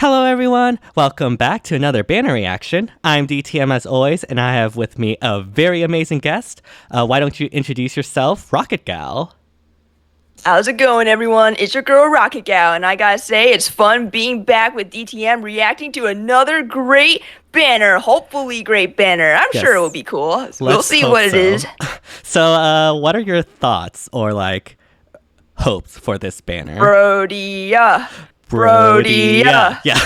Hello, everyone. Welcome back to another banner reaction. I'm DTM as always, and I have with me a very amazing guest. Why don't you introduce yourself, RocketGal? How's it going, everyone? It's your girl, RocketGal, and I gotta say, it's fun being back with DTM reacting to another great banner. Hopefully great banner. I'm sure it will be cool. We'll see what it is. So, what are your thoughts or, hopes for this banner? Brodia. Yeah.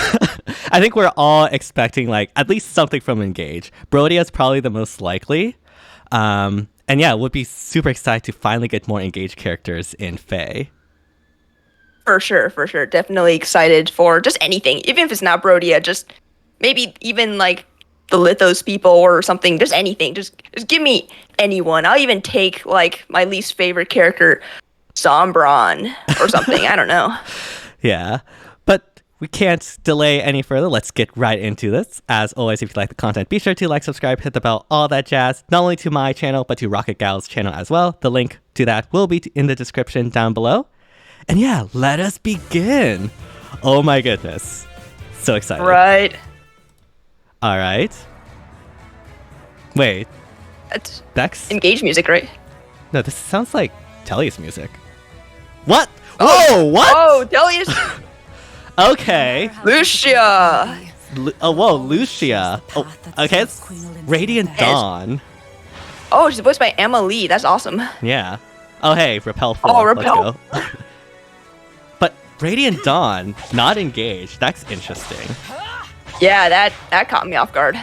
I think we're all expecting, at least something from Engage. Brodia is probably the most likely. And yeah, would be super excited to finally get more Engage characters in FEH. For sure. Definitely excited for just anything. Even if it's not Brodia, just maybe even the Lithos people or something. Just anything. Just give me anyone. I'll even take my least favorite character, Sombron or something. I don't know. Yeah, but we can't delay any further. Let's get right into this. As always, if you like the content, be sure to like, subscribe, hit the bell, all that jazz. Not only to my channel, but to RocketGal's channel as well. The link to that will be in the description down below. And yeah, let us begin. Oh my goodness. So excited. Right. All right. Wait. That's Engage music, right? No, this sounds like TELLIUS music. What? Oh, what? Oh, TELLIUS. Okay. Lucia. Whoa, Lucia. Oh, okay, it's Radiant Dawn. Oh, she's voiced by Emma Lee. That's awesome. Yeah. Oh, hey, Repel 4. Oh, Repel. Let's go. But Radiant Dawn, not engaged. That's interesting. Yeah, that caught me off guard.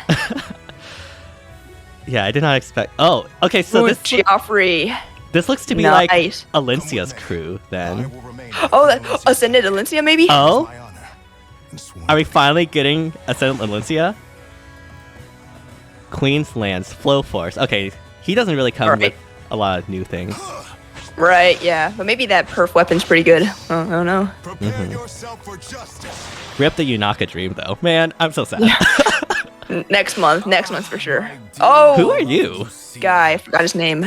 Yeah, I did not expect. Oh, okay, so this looks to be like ELINCIA'S crew, then. Oh, Ascended ELINCIA, maybe? Oh? Are we finally getting Ascended ELINCIA? Queensland's Flow Force. Okay, he doesn't really come with a lot of new things. Right, yeah. But maybe that perf weapon's pretty good. I don't know. Rip the Yunaka dream, though. Man, I'm so sad. Next month for sure. Oh! Who are you? Guy, I forgot his name.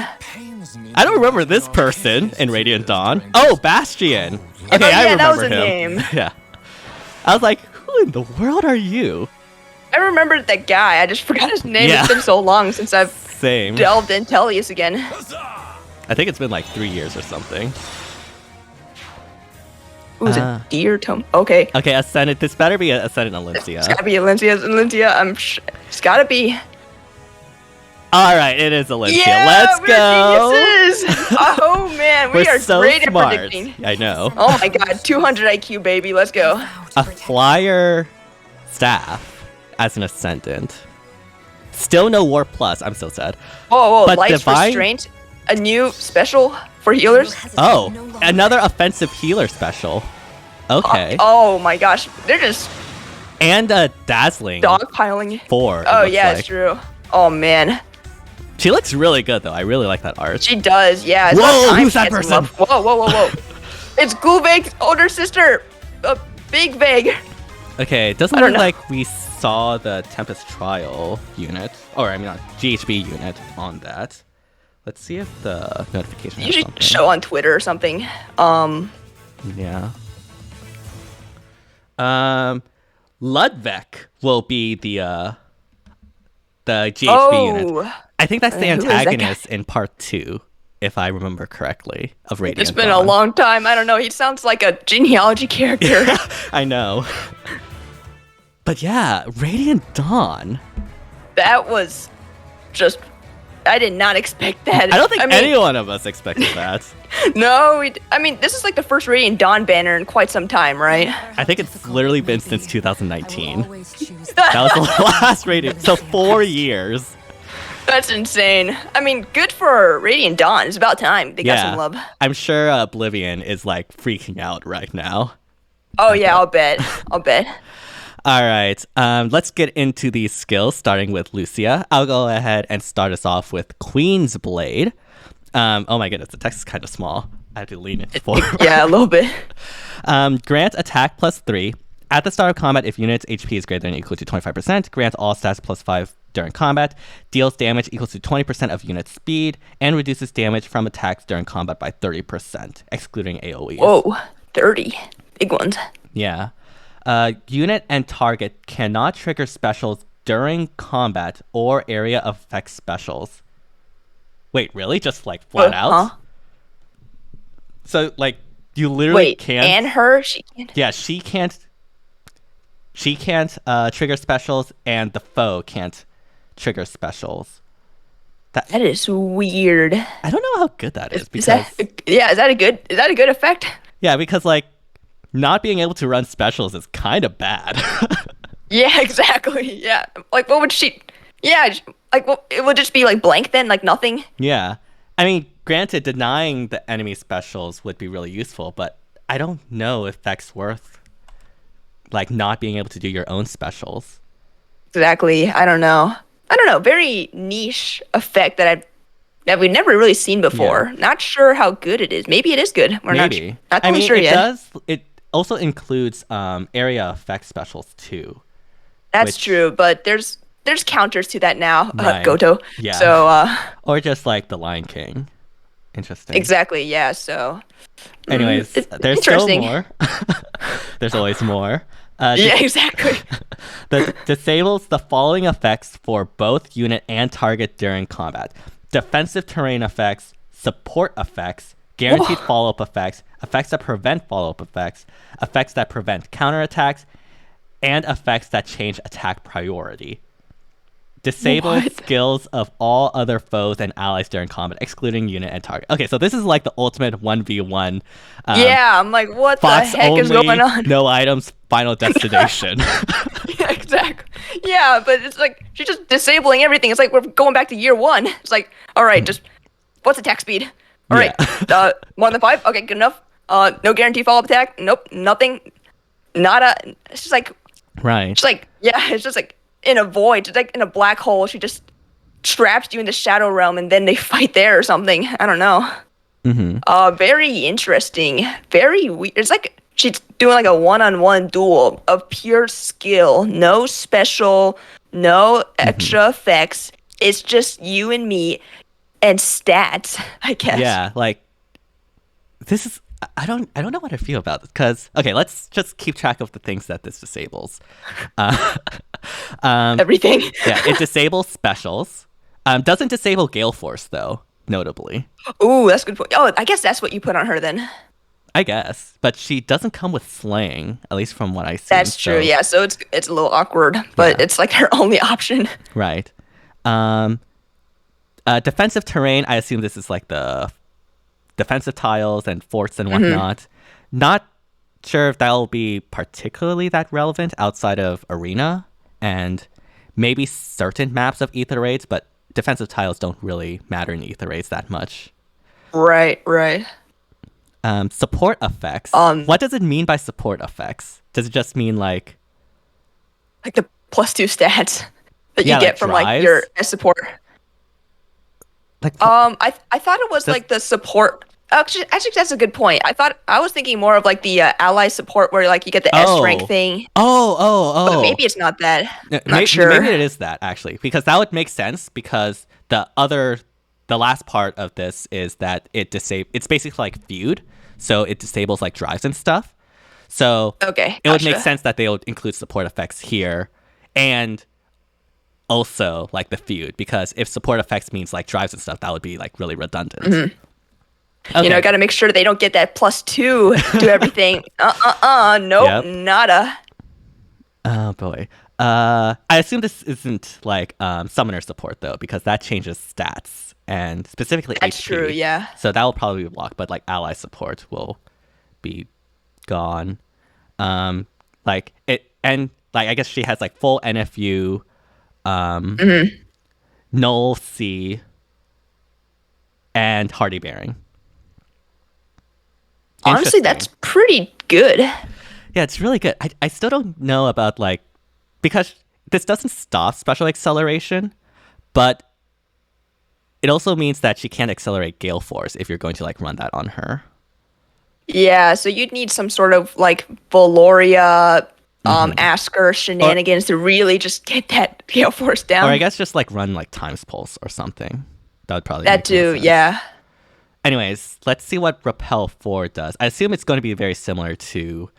I don't remember this person in Radiant Dawn. Oh, Bastion. Okay, I remember that was a him. Name. Yeah. I was like, who in the world are you? I remembered that guy. I just forgot his name. Yeah. It's been so long since I've delved in TELLIUS again. I think it's been 3 years or something. Ooh, is it Deer Tome? Okay. Okay, Ascended. This better be Ascended ELINCIA. It's gotta be ELINCIA. It's gotta be. All right, it is ELINCIA. Yeah, Let's we're go. Geniuses. Oh man, we are so great smart. at predicting. I know. Oh my god, 200 IQ, baby. Let's go. A flyer staff as an Ascendant. Still no War Plus. I'm so sad. Whoa, Light's Restraint. A new special for healers. Oh, another offensive healer special. Okay. Oh my gosh, they're just. And Dazzling. Dogpiling. 4. Oh yeah, it's true. Oh man. She looks really good though. I really like that art. She does, yeah. Whoa, who's that person? Whoa. It's Gulveig's older sister, Big Veg. Okay, it doesn't look like we saw the Tempest Trial unit, or I mean, not GHB unit on that. Let's see if the notification. You should show on Twitter or something. Yeah. Ludwig will be the GHB unit. I think that's the antagonist in part 2, if I remember correctly, of Radiant Dawn. It's been a long time. I don't know. He sounds like a genealogy character. I know. But yeah, Radiant Dawn. That was just. I did not expect that. I don't think any one of us expected that. No, I mean, this is the first Radiant Dawn banner in quite some time, right? I think it's literally been since 2019. That was the last Radiant. So 4 years. That's insane. I mean, good for Radiant Dawn. It's about time they got some love. I'm sure Oblivion is freaking out right now. Oh yeah, I'll bet. All right, let's get into these skills, starting with Lucia. I'll go ahead and start us off with Queen's Blade. Oh my goodness, the text is kind of small. I have to lean it forward. Yeah, a little bit. Grant attack +3. At the start of combat, if unit's HP is greater than or equal to 25%, grant all stats +5 during combat, deals damage equal to 20% of unit speed, and reduces damage from attacks during combat by 30%, excluding AoE. Whoa, 30. Big ones. Yeah. Unit and target cannot trigger specials during combat or area effect specials. Wait, really? Just like flat out? Huh? So like you literally Wait, can't. and her? She can't. Yeah, she can't. She can't trigger specials, and the foe can't trigger specials. That is weird. I don't know how good that is Is because that yeah? Is that a good effect? yeah, because like not being able to run specials is kind of bad. Yeah, exactly. Yeah, like what would she? Yeah, like well, it would just be like blank then, like nothing. Yeah, I mean, granted, denying the enemy specials would be really useful, but I don't know if that's worth like not being able to do your own specials. Exactly. I don't know. I don't know. Very niche effect that we've never really seen before. Yeah. Not sure how good it is. Maybe it is good. We're Maybe. not I totally mean, sure it yet. does. It also includes area effect specials too. That's which- true, but there's counters to that now, Right. Goto. Yeah. So Or just like the Lion King. Interesting. exactly, yeah. So Anyways, it's there's still interesting. more. There's always more. Yeah, exactly. Disables the following effects for both unit and target during combat: defensive terrain effects, support effects, guaranteed follow-up effects, effects that prevent follow-up effects, effects that prevent counterattacks, and effects that change attack priority. Disables What? skills of all other foes and allies during combat, excluding unit and target. Okay, so this is like the ultimate 1v1. Yeah, I'm like, what the Fox heck is only, going on? no items, final destination. Yeah, exactly. Yeah, but it's like she's just disabling everything. It's like we're going back to year one. It's like, all right, just what's attack speed? All right, Yeah. more than 5. Okay, good enough. No guarantee follow-up attack. Nope, nothing. Nada. It's just like, Right. yeah, it's just like in a void. It's like in a black hole. She just traps you in the shadow realm, and then they fight there or something. I don't know. Very interesting. Very weird. It's like she's doing like a one-on-one duel of pure skill. No special, no extra effects. It's just you and me and stats, I guess. Yeah, like this is I don't know what I feel about this because okay, let's just keep track of the things that this disables. Everything. Yeah, it disables specials. Doesn't disable Gale Force though, notably. Ooh, that's a good point. Oh, I guess that's what you put on her then. I guess, but she doesn't come with slaying, at least from what I see. That's true. Yeah, so it's a little awkward, but Yeah. it's like her only option. Right. Defensive terrain. I assume this is like the defensive tiles and forts and whatnot. Not sure if that'll be particularly that relevant outside of arena and maybe certain maps of ether raids, but defensive tiles don't really matter in ether raids that much. Right, right. Support effects. What does it mean by support effects? Does it just mean like Like the +2 stats that Yeah, you get like from like drives? your support. like I thought it was like the support. Actually, that's a good point. I was thinking more of like the ally support where like you get the S rank thing. Oh. But maybe it's not that. Not Maybe, sure. maybe it is that actually, because that would make sense because the last part of this is that it's basically like feud, so it disables like drives and stuff. So Okay, it would make gotcha. sense that they would include support effects here, and also like the feud, because if support effects means like drives and stuff, that would be like really redundant. Okay. You know, got to make sure they don't get that +2 to everything. Nope, Yep. nada. Oh boy. I assume this isn't like summoner support though, because that changes stats and specifically That's HP. true, yeah. So that will probably be blocked, but like ally support will be gone. Like it, and like I guess she has like full NFU, null C, and hardy bearing. Honestly, Interesting. that's pretty good. Yeah, it's really good. I still don't know about like, because this doesn't stop special acceleration, but it also means that she can't accelerate Gale Force if you're going to like run that on her. Yeah, so you'd need some sort of like Valoria, Asker shenanigans to really just get that Gale Force down. Or I guess just like run like Times Pulse or something. That would probably that make more too, sense. yeah. Anyways, let's see what Repel 4 does. I assume it's going to be very similar to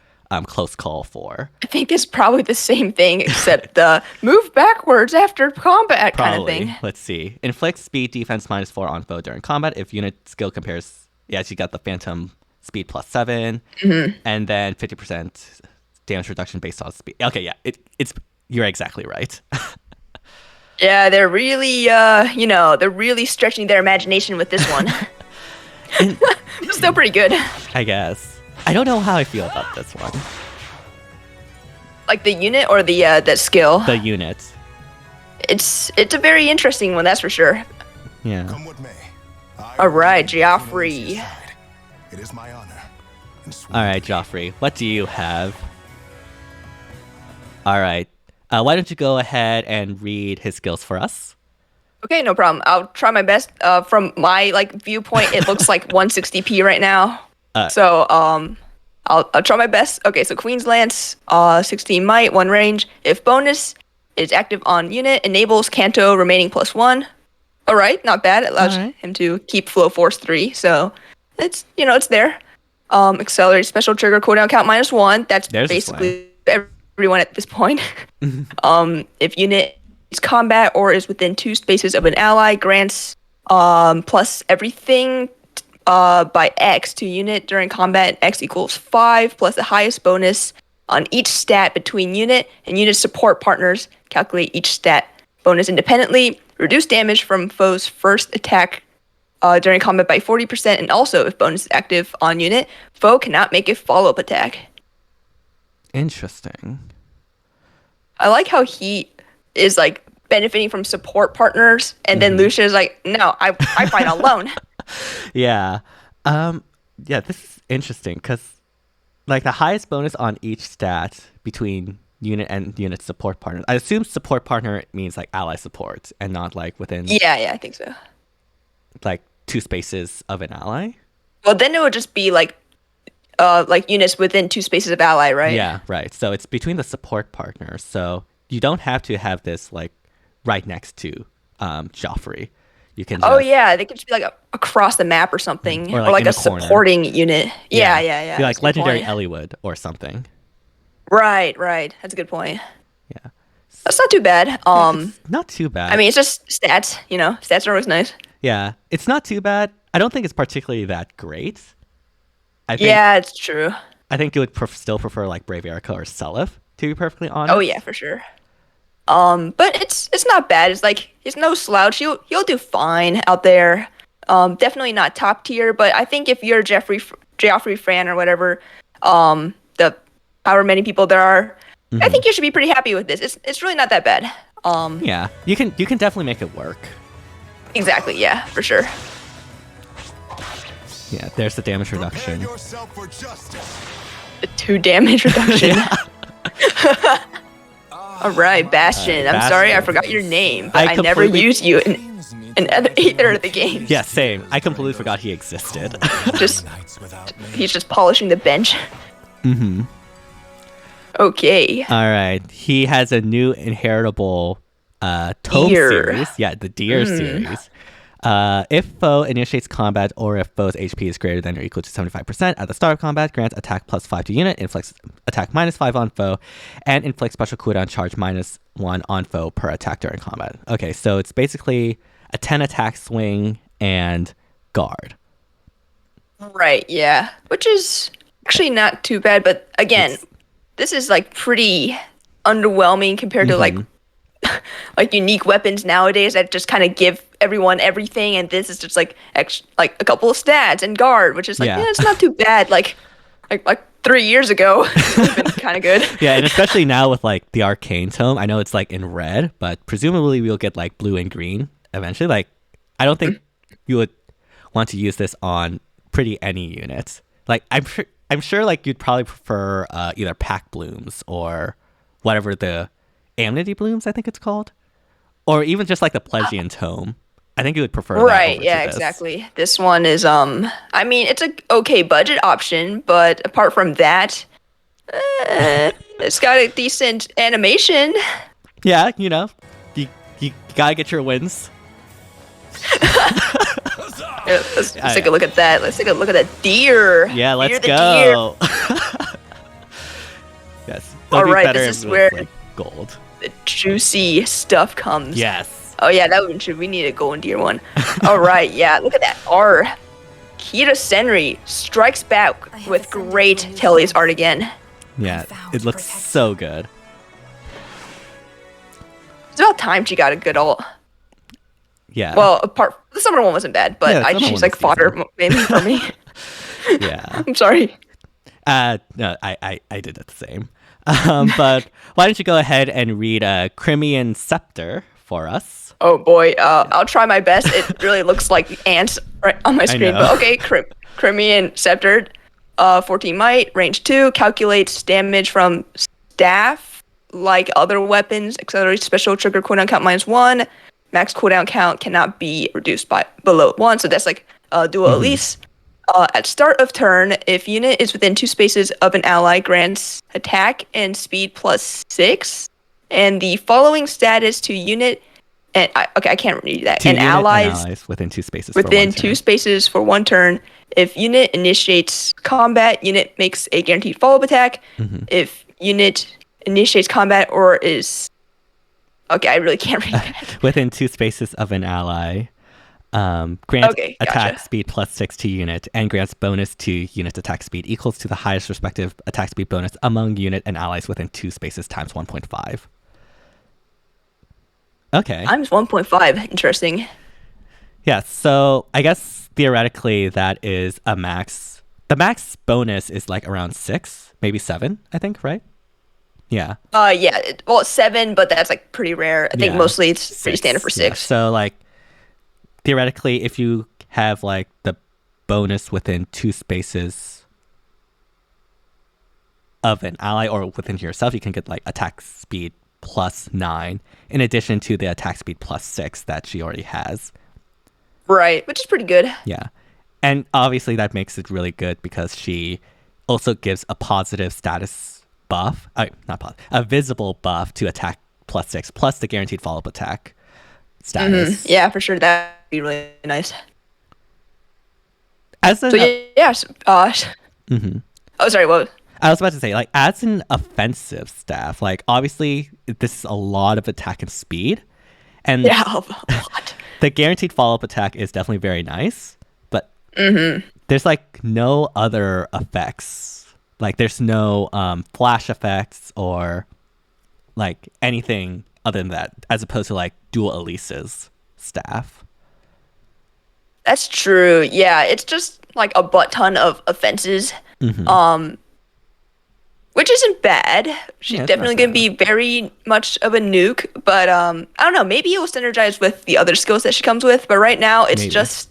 close call for. I think it's probably the same thing, except the move backwards after combat kind of Probably. thing. Let's see. Inflict speed defense -4 on foe during combat. If unit skill compares, yeah, she got the Phantom speed +7, and then 50% damage reduction based on speed. Okay, yeah, it's you're exactly right. Yeah, they're really, they're really stretching their imagination with this one. It's still pretty good. I guess. I don't know how I feel about this one. Like the unit or the skill? The unit. It's a very interesting one, that's for sure. Yeah. Come what may. All right, Geoffrey. It is my honor. All right, Joffrey, what do you have? All right. Why don't you go ahead and read his skills for us? Okay, no problem. I'll try my best. From my viewpoint, it looks like 160p right now. So I'll try my best. Okay, so Queen's Lance, 16 might, 1 range. If bonus is active on unit, enables Kanto remaining +1. All right, not bad. It allows him to keep flow force 3. So it's it's there. Accelerate special trigger cooldown count -1. That's basically everyone at this point. If unit is combat or is within 2 spaces of an ally, grants plus everything by X to unit during combat. X equals 5 plus the highest bonus on each stat between unit and unit support partners. Calculate each stat bonus independently. Reduce damage from foe's first attack during combat by 40%, and also if bonus is active on unit, foe cannot make a follow-up attack. Interesting. I like how he is benefiting from support partners, and then Lucia is like, no, I fight alone. Yeah. Yeah, this is interesting because the highest bonus on each stat between unit and unit support partners. I assume support partner means ally support and not within Yeah, I think so. 2 spaces of an ally. Well, then it would just be units within 2 spaces of ally, right? Yeah, right. So it's between the support partners. So you don't have to have this right next to Joffrey. You can. Oh yeah, they could just be across the map or something, or in a a corner. supporting unit. Yeah. Be legendary Elliewood or something. Right. That's a good point. Yeah. That's not too bad. It's not too bad. I mean, it's just stats. Stats are always nice. Yeah, it's not too bad. I don't think it's particularly that great. Yeah, it's true. I think you would still prefer Brave Erica or Seliph, to be perfectly honest. Oh yeah, for sure. But it's not bad. It's he's no slouch. He'll do fine out there. Definitely not top tier, but I think if you're a Geoffrey fan or whatever, the however many people there are, I think you should be pretty happy with this. It's really not that bad. Yeah, you can definitely make it work. Exactly. Yeah, for sure. Yeah, there's the damage reduction. The 2 damage reduction. All right, Bastion. I'm sorry, I forgot your name, but I never used you in either of the games. Yeah, same. I completely forgot he existed. He's just polishing the bench. Okay. All right. He has a new inheritable tome series. Yeah, the Deer series. If foe initiates combat or if foe's HP is greater than or equal to 75% at the start of combat, grants attack +5 to unit, inflicts attack -5 on foe, and inflicts special cooldown charge -1 on foe per attack during combat. Okay, so it's basically a 10 attack swing and guard. Right, yeah. Which is actually not too bad, but again, this is pretty underwhelming compared to unique weapons nowadays that just kind of give everyone everything, and this is just a couple of stats and guard, which is it's not too bad. Like 3 years ago, it's been kind of good. Yeah, and especially now with the Arcane Tome, I know it's in red, but presumably we'll get blue and green eventually. I don't think you would want to use this on pretty any unit. I'm sure you'd probably prefer either Pack Blooms or whatever the Amnesty Blooms, I think it's called, or even just the Plegian Tome. I think you would prefer that. Right, over yeah, to this. exactly. This one is I mean, it's a okay budget option, but apart from that, it's got a decent animation. Yeah, you gotta get your wins. Let's take a look at that. Let's take a look at that deer. Yeah, let's the go. All right, better this if is it where was like gold. the juicy stuff comes. Yes. Oh yeah, that would be true. We need a golden deer one. All right, yeah, look at that. Our Kira Senri strikes back with great TELLIUS art again. Yeah, it looks so good. It's about time she got a good ult. Yeah. Well, the summoner one wasn't bad, but Yeah, the summoner she's one like was fodder decent. mainly for me. Yeah. I'm sorry. No, I did it the same. But why don't you go ahead and read Crimean Scepter for us? Oh boy, I'll try my best. It really looks like ants right on my screen, know. but okay. Crimean Scepter, 14 might, range 2, calculates damage from staff, like other weapons, accelerates special trigger cooldown count -1. Max cooldown count cannot be reduced by below 1, so that's like dual Elise. At start of turn, if unit is within 2 spaces of an ally, grants attack and speed +6, and the following status to unit. And I can't read that. And allies within 2 spaces within for 1 2 turn. spaces for 1 turn. If unit initiates combat, unit makes a guaranteed follow-up attack. If unit initiates combat or is I really can't read that. Within 2 spaces of an ally, grants Okay, attack gotcha. speed +6 to unit, and grants bonus to unit attack speed equals to the highest respective attack speed bonus among unit and allies within 2 spaces times 1.5. Okay. Times 1.5. Interesting. Yeah, so I guess theoretically that is a max. The max bonus is like around 6, maybe 7, I think, right? Yeah. Yeah. Well, it's 7, but that's like pretty rare. I think Yeah. mostly it's pretty 6, standard for yeah. 6. So like theoretically, if you have like the bonus within 2 spaces of an ally or within yourself, you can get like attack speed +9 in addition to the attack speed +6 that she already has. Right, which is pretty good. Yeah. And obviously that makes it really good because she also gives a positive status buff, a visible buff to attack +6 plus the guaranteed follow-up attack status. Yeah, for sure. That'd be really nice. As an, So yes. Oh, sorry. What? I was about to say, like, as an offensive staff, like, obviously, this is a lot of attack and speed. And Yeah, a lot. the guaranteed follow-up attack is definitely very nice. But there's, like, no other effects. Like, there's no flash effects or, like, anything other than that, as opposed to, like, dual Elise's staff. That's true. Yeah, it's just like a butt ton of offenses. Which isn't bad. She's Yeah, it's definitely not going to bad. be very much of a nuke, but I don't know, maybe it will synergize with the other skills that she comes with, but right now it's Maybe. just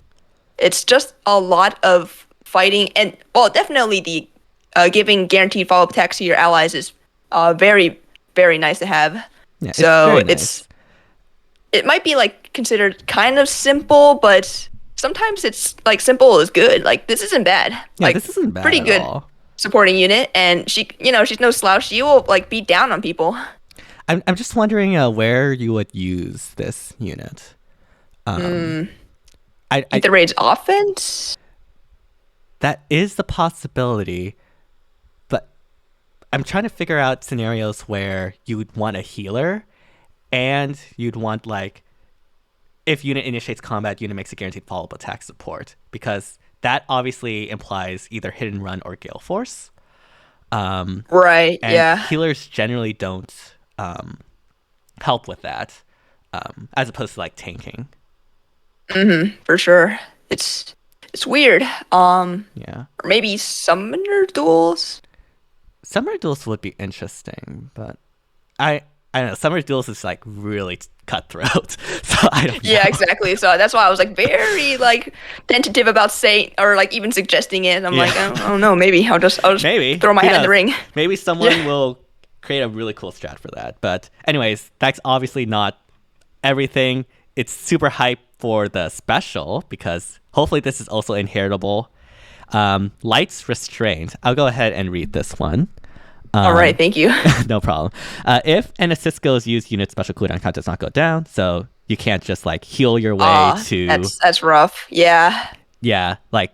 a lot of fighting, and well, definitely the giving guaranteed follow-up attacks to your allies is very, very nice to have. Yeah, it's So very nice. it might be like considered kind of simple, but sometimes it's like simple is good. Like this isn't bad. Yeah, like this isn't bad pretty at good all. supporting unit, and she's no slouch. She will like beat down on people. I'm just wondering where you would use this unit. I The raid's offense. that is the possibility, but I'm trying to figure out scenarios where you would want a healer, and you'd want like if unit initiates combat, unit makes a guaranteed follow-up attack support, because that obviously implies either hit and run or gale force. Right. And Yeah. healers generally don't help with that, as opposed to like tanking. For sure. It's weird. Yeah. Or maybe summoner duels. Summer duels would be interesting, but I don't know. Summer duels is like really cutthroat, so I don't know. Yeah, exactly. So that's why I was like very like tentative about saying or like even suggesting it. I'm like, I don't know. Maybe I'll just Maybe throw my Who hat in the knows? ring. Maybe someone Yeah. will create a really cool strat for that. But anyways, that's obviously not everything. It's super hype for the special because hopefully this is also inheritable. Lights Restraint. I'll go ahead and read this one. All right, thank you. No problem. If an assist skill is used, unit special cooldown count does not go down, so you can't just like heal your way to That's rough. Yeah. yeah, like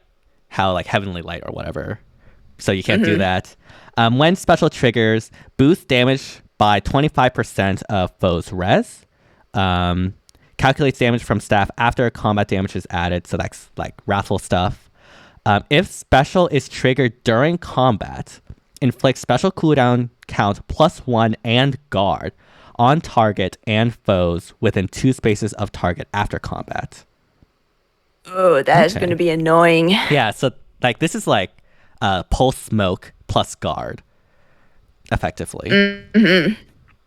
how like Heavenly Light or whatever. So you can't do that. When special triggers, boost damage by 25% of foe's res. Calculates damage from staff after combat damage is added, so that's like wrathful stuff. If special is triggered during combat, inflicts special cooldown count +1 and guard on target and foes within 2 spaces of target after combat. Oh, that is going to be annoying. Yeah, so like this is like pulse smoke plus guard, effectively.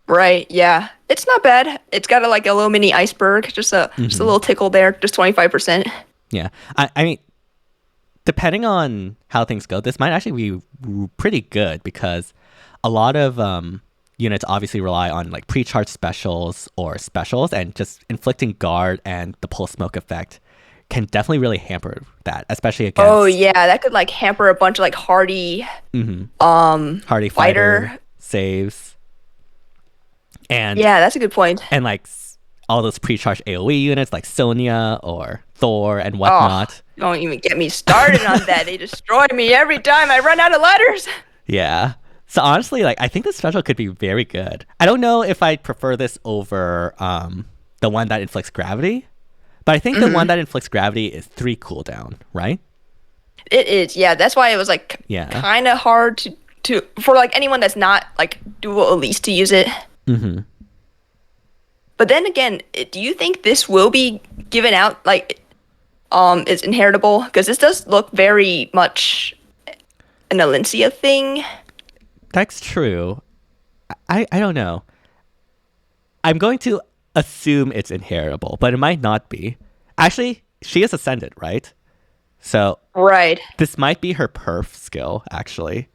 Right, yeah. It's not bad. It's got a little mini iceberg, just a little tickle there, just 25%. Yeah. I mean, depending on how things go, this might actually be pretty good because a lot of units obviously rely on like pre-charged specials or specials, and just inflicting guard and the pulse smoke effect can definitely really hamper that, especially against... Oh, yeah, that could hamper a bunch of hardy hardy fighter saves. And yeah, that's a good point. And all those pre-charged AoE units like Sonya or Thor and whatnot. Oh, don't even get me started on that. They destroy me every time I run out of letters. Yeah. So honestly, I think this special could be very good. I don't know if I'd prefer this over the one that inflicts gravity, but I think the one that inflicts gravity is 3 cooldown, right? It is, yeah. That's why it was kind of hard to for anyone that's not dual elite to use it. But then again, do you think this will be given out is inheritable? Because this does look very much an Elincia thing. That's true. I don't know. I'm going to assume it's inheritable, but it might not be. Actually, she is ascended, right? So right. This might be her perf skill, actually.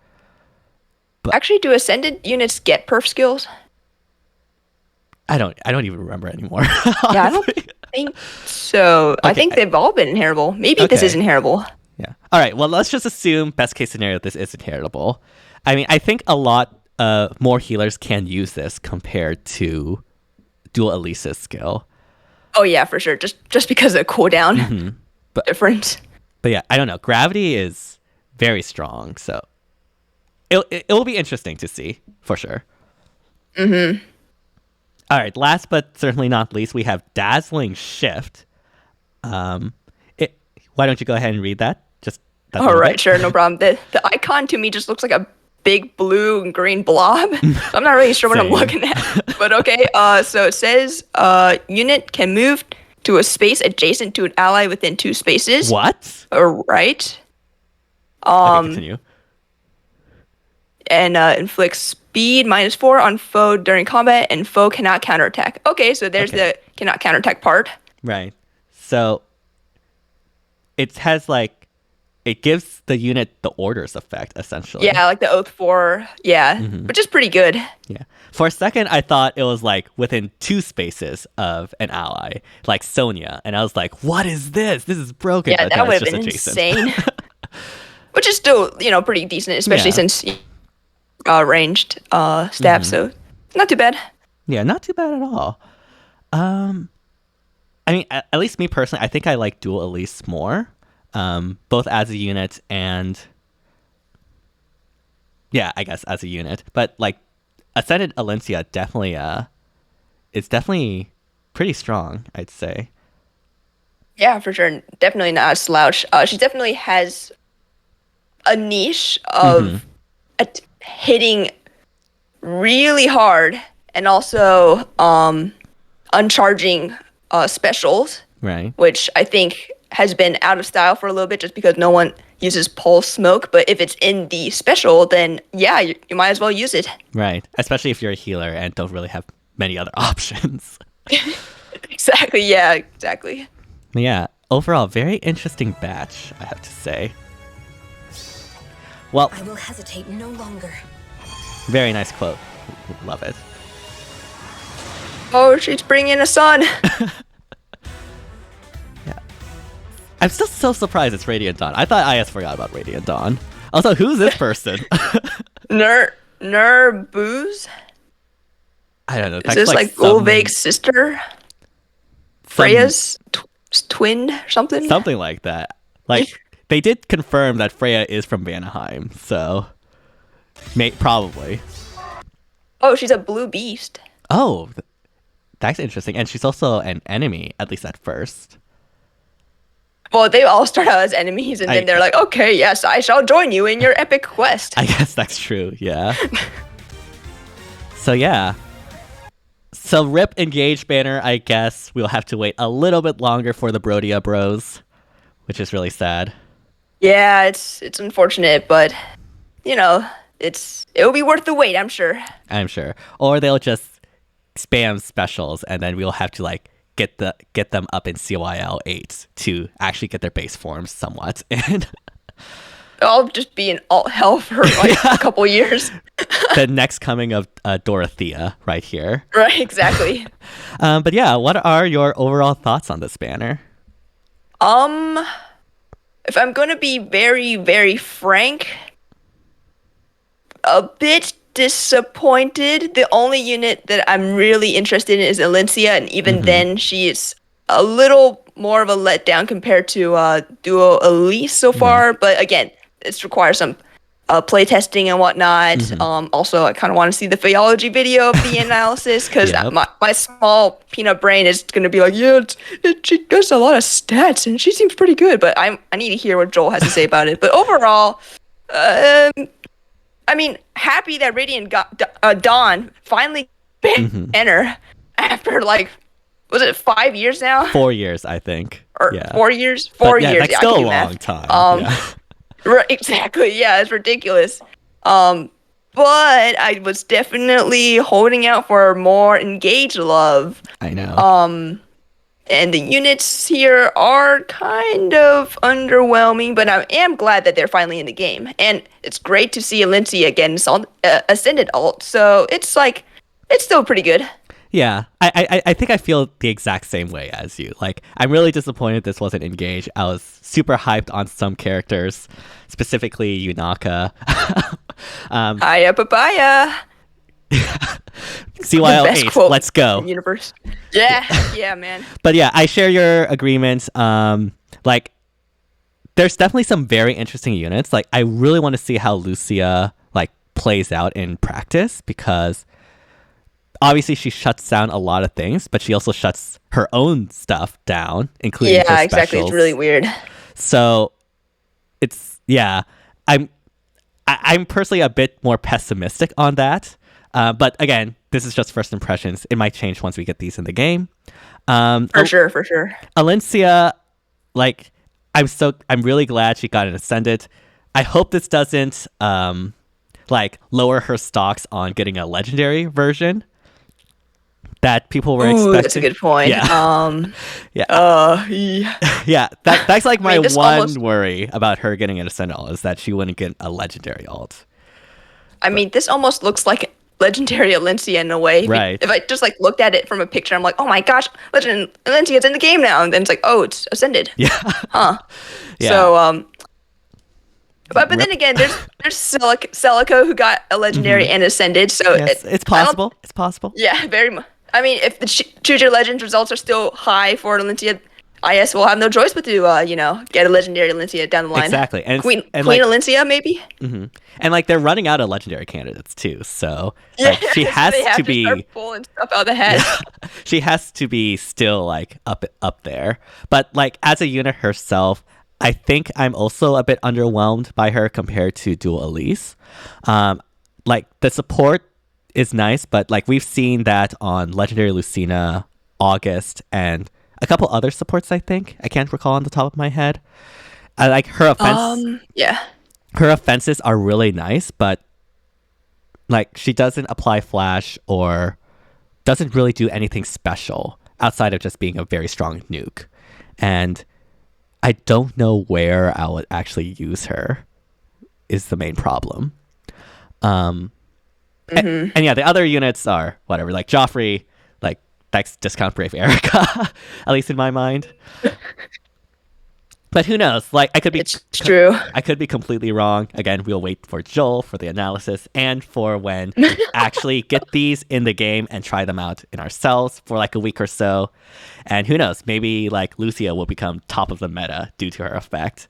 But actually, do ascended units get perf skills? I don't even remember anymore. Yeah, I don't think so. Okay. I think they've all been inheritable. Maybe this is inheritable. Yeah. All right. Well, let's just assume best case scenario this is inheritable. I mean, I think a lot more healers can use this compared to dual Elisa's skill. Oh yeah, for sure. Just because of cooldown difference. But yeah, I don't know. Gravity is very strong, so it will be interesting to see for sure. All right, last but certainly not least, we have Dazzling Shift. Why don't you go ahead and read that? All right, sure, no problem. The icon to me just looks like a big blue and green blob. I'm not really sure what I'm looking at. But okay, so it says unit can move to a space adjacent to an ally within 2 spaces. What? All right. Okay, continue. And inflicts speed -4 on foe during combat, and foe cannot counterattack. Okay, so there's the cannot counterattack part. Right. So it has it gives the unit the orders effect, essentially. Yeah, like the Oath 4. Yeah, which is pretty good. Yeah. For a second, I thought it was within 2 spaces of an ally, like Sonya. And I was like, what is this? This is broken. Yeah, that would have been insane. Which is still, pretty decent, especially since ranged stab, so not too bad. Yeah, not too bad at all. I mean, at least me personally, I think I like dual Elise more, both as a unit and I guess as a unit. But Ascended Elincia definitely it's definitely pretty strong, I'd say. Yeah, for sure. Definitely not a slouch. She definitely has a niche of hitting really hard and also uncharging specials, right? Which I think has been out of style for a little bit just because no one uses pulse smoke. But if it's in the special, then yeah, you might as well use it. Right, especially if you're a healer and don't really have many other options. Exactly. Yeah. Exactly. Yeah. Overall, very interesting batch, I have to say. Well, I will hesitate no longer. Very nice quote. Love it. Oh, she's bringing a son. Yeah. I'm still so surprised it's Radiant Dawn. I thought IS forgot about Radiant Dawn. Also, who's this person? Booze? I don't know. Is this Ulveig's sister? Freya's twin or something? Something like that. They did confirm that Freya is from Vanaheim, so Probably. Oh, she's a blue beast. Oh, that's interesting. And she's also an enemy, at least at first. Well, they all start out as enemies, and then they're like, okay, yes, I shall join you in your epic quest. I guess that's true, yeah. So, yeah. So, rip Engage banner, I guess we'll have to wait a little bit longer for the Brodia Bros, which is really sad. Yeah, it's unfortunate, but, it'll be worth the wait, I'm sure. I'm sure. Or they'll just spam specials, and then we'll have to, get them up in CYL 8 to actually get their base forms somewhat. And I'll just be in alt hell for a couple years. The next coming of Dorothea right here. Right, exactly. But yeah, what are your overall thoughts on this banner? If I'm going to be very, very frank, a bit disappointed. The only unit that I'm really interested in is Elincia, and even then, she is a little more of a letdown compared to Duo Elise so far. But again, it requires some playtesting and whatnot. Also, I kind of want to see the Phyology video of the analysis, because my small peanut brain is going to be like, yeah, she does a lot of stats, and she seems pretty good. But I need to hear what Joel has to say about it. But overall, I mean, happy that Radiant Dawn finally banner after was it 5 years now? 4 years, I think. Or yeah. 4 years? 4 years. That's still a long time. Right, exactly. Yeah, it's ridiculous. But I was definitely holding out for more engaged love. I know. And the units here are kind of underwhelming, but I am glad that they're finally in the game. And it's great to see Elincia again Ascended alt, so it's still pretty good. Yeah, I think I feel the exact same way as you. I'm really disappointed this wasn't engaged. I was super hyped on some characters, specifically Yunaka. Hiya, papaya. CYL 8, let's go. Universe. Yeah, man. But yeah, I share your agreement. There's definitely some very interesting units. I really want to see how Lucia plays out in practice, because obviously she shuts down a lot of things, but she also shuts her own stuff down, including her specials. Exactly. It's really weird. So I'm personally a bit more pessimistic on that. But again, this is just first impressions. It might change once we get these in the game. For sure. Elincia, I'm really glad she got an Ascended. I hope this doesn't lower her stocks on getting a legendary version that people were expecting. That's a good point. Yeah. Yeah. That's my one worry about her getting an Ascended alt, is that she wouldn't get a legendary alt. I mean, this almost looks like legendary Elincia in a way. Right. If I just looked at it from a picture, I'm like, oh my gosh, Legend Elincia's in the game now, and then it's it's Ascended. Yeah. Huh. Yeah. So but then again, there's Celica who got a legendary and Ascended. So yes, it's possible. It's possible. Yeah, very much. I mean, if the Choose Your Legends results are still high for Elincia, IS will have no choice but to get a legendary Elincia down the line. Exactly. And Queen Elincia maybe. And they're running out of legendary candidates too, so she has to be start pulling stuff out of the head. Yeah, she has to be still up there. But as a unit herself, I think I'm also a bit underwhelmed by her compared to Dual Elise. The support is nice, but we've seen that on Legendary Lucina, August, and a couple other supports. I think I can't recall on the top of my head. I like her offense. Her offenses are really nice, but she doesn't apply flash or doesn't really do anything special outside of just being a very strong nuke. And I don't know where I would actually use her is the main problem. And yeah, the other units are whatever, Joffrey, that's discount Brave Erica, at least in my mind. But who knows? I could be. It's true. I could be completely wrong. Again, we'll wait for Joel for the analysis and for when we actually get these in the game and try them out in ourselves for a week or so. And who knows? Maybe Lucia will become top of the meta due to her effect.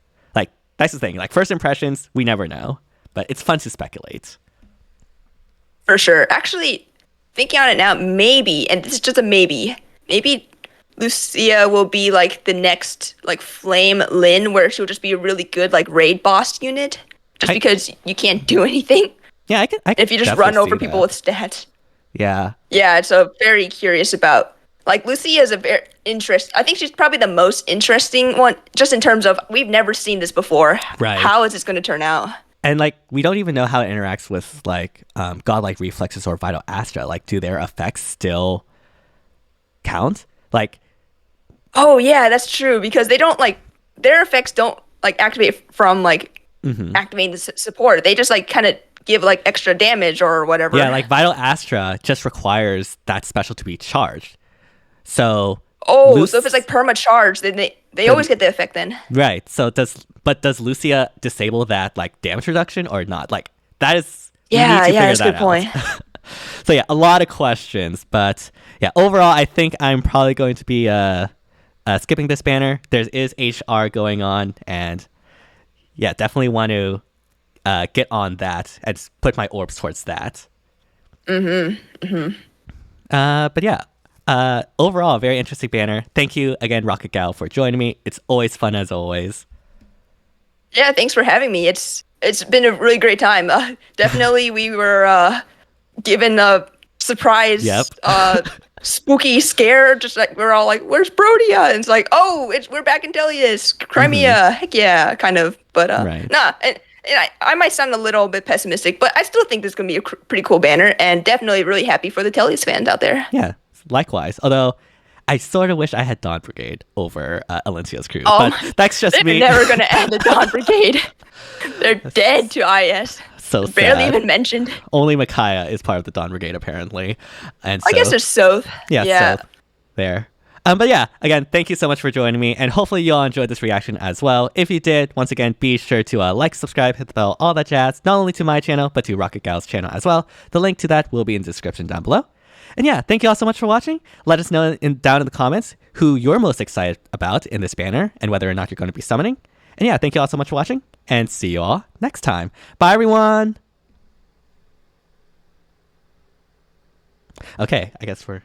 That's the thing. First impressions, we never know. But it's fun to speculate. For sure. Actually, thinking on it now, maybe, and this is just a maybe Lucia will be like the next like Flame Lin, where she'll just be a really good like raid boss unit, just because you can't do anything. Yeah, I can. If you just definitely run over see people that. with stats. Yeah. Yeah, so very curious about like Lucia is a very I think she's probably the most interesting one, just in terms of we've never seen this before. Right. How is this going to turn out? And like we don't even know how it interacts with like godlike reflexes or vital astra. Like, do their effects still count? Like, Oh yeah, that's true because they don't like their effects don't like activate from like activating the support. They just like kind of give like extra damage or whatever. yeah, like vital astra just requires that special to be charged. So So if it's like perma charge, then they always get the effect then. right. So does Lucia disable that like damage reduction or not? Like that is we need to figure That's a that good point. out. So yeah, a lot of questions, but yeah, overall I think I'm probably going to be skipping this banner. There is HR going on, and yeah, definitely want to get on that and put my orbs towards that. But yeah, overall, a very interesting banner. Thank you again, RocketGal, for joining me. It's always fun as always. Yeah, thanks for having me. It's been a really great time. Definitely, we were given a surprise, spooky scare. Just like we're all like, "Where's Brodia?" And it's like, "Oh, we're back in TELLIUS, Crimea." Heck yeah, kind of. But Right. nah, and I might sound a little bit pessimistic, but I still think this is gonna be a pretty cool banner, and definitely really happy for the TELLIUS fans out there. Yeah, likewise. Although I sort of wish I had Dawn Brigade over ELINCIA'S crew, Oh, but that's just They're me. never gonna add the Dawn Brigade. They're dead to IS. So Barely sad. even mentioned. Only Micaiah is part of the Dawn Brigade apparently, and so I guess there's Soth. yeah. So there. But yeah, again, thank you so much for joining me, and hopefully you all enjoyed this reaction as well. If you did, once again, be sure to like, subscribe, hit the bell, all that jazz, not only to my channel, but to RocketGal's channel as well. The link to that will be in the description down below. And yeah, thank you all so much for watching. Let us know down in the comments who you're most excited about in this banner, and whether or not you're going to be summoning. And yeah, thank you all so much for watching, and see you all next time. Bye, everyone! Okay, I guess we're...